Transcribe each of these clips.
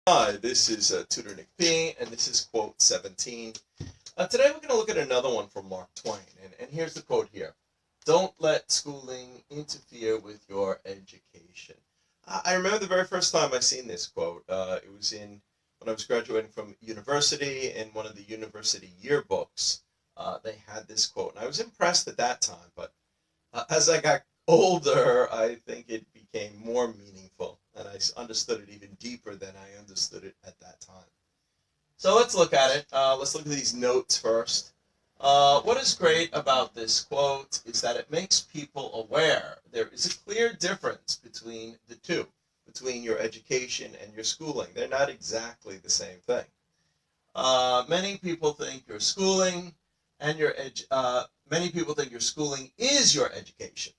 Hi, this is Tutor Nick P, and this is quote 17. Today we're going to look at another one from Mark Twain, and here's the quote here. Don't let schooling interfere with your education. I remember the very first time I seen this quote. It was when I was graduating from university, in one of the university yearbooks. They had this quote, and I was impressed at that time, but as I got older, I think it became more meaningful, and I understood it even deeper than I understood it at that time. So let's look at it. Let's look at these notes first. What is great about this quote is that it makes people aware there is a clear difference between the two, between your education and your schooling. They're not exactly the same thing. Many people think your schooling and many people think your schooling is your education.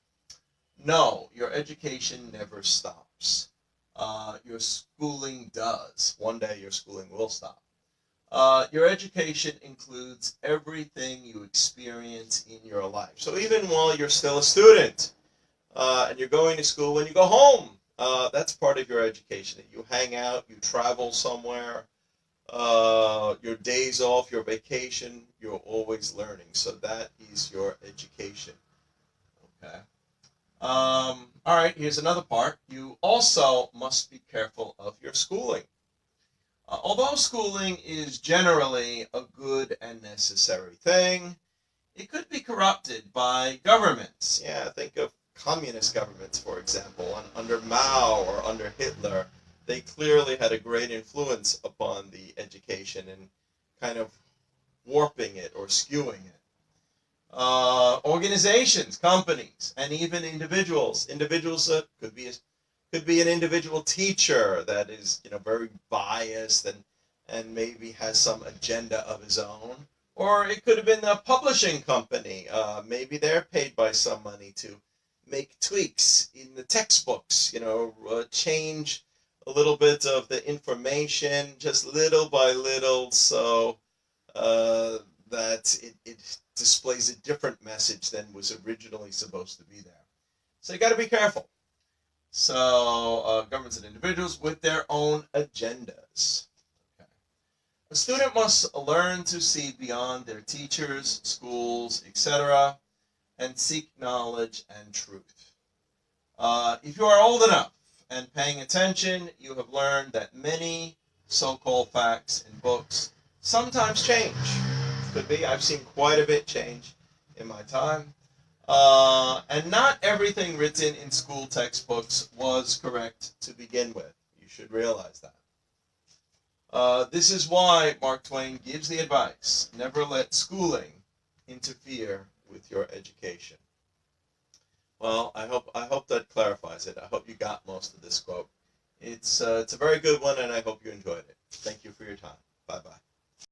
No, your education never stops. Your schooling does. One day your schooling will stop. Your education includes everything you experience in your life. So even while you're still a student and you're going to school, when you go home, that's part of your education. You hang out, you travel somewhere, your days off, your vacation, you're always learning. So that is your education. Okay. All right, here's another part. You also must be careful of your schooling. Although schooling is generally a good and necessary thing, it could be corrupted by governments. Yeah, think of communist governments, for example. Under Mao or under Hitler, they clearly had a great influence upon the education and kind of warping it or skewing it. Organizations, companies, and even individuals. Individuals could be an individual teacher that is very biased and maybe has some agenda of his own, or it could have been a publishing company. Maybe they're paid by some money to make tweaks in the textbooks. Change a little bit of the information just little by little, so uh, that it displays a different message than was originally supposed to be there. So you got to be careful. So governments and individuals with their own agendas. Okay. A student must learn to see beyond their teachers, schools, etc., and seek knowledge and truth. If you are old enough and paying attention, you have learned that many so-called facts in books sometimes change. Could be. I've seen quite a bit change in my time. And not everything written in school textbooks was correct to begin with. You should realize that. This is why Mark Twain gives the advice, never let schooling interfere with your education. Well, I hope that clarifies it. I hope you got most of this quote. It's a very good one, and I hope you enjoyed it. Thank you for your time. Bye-bye.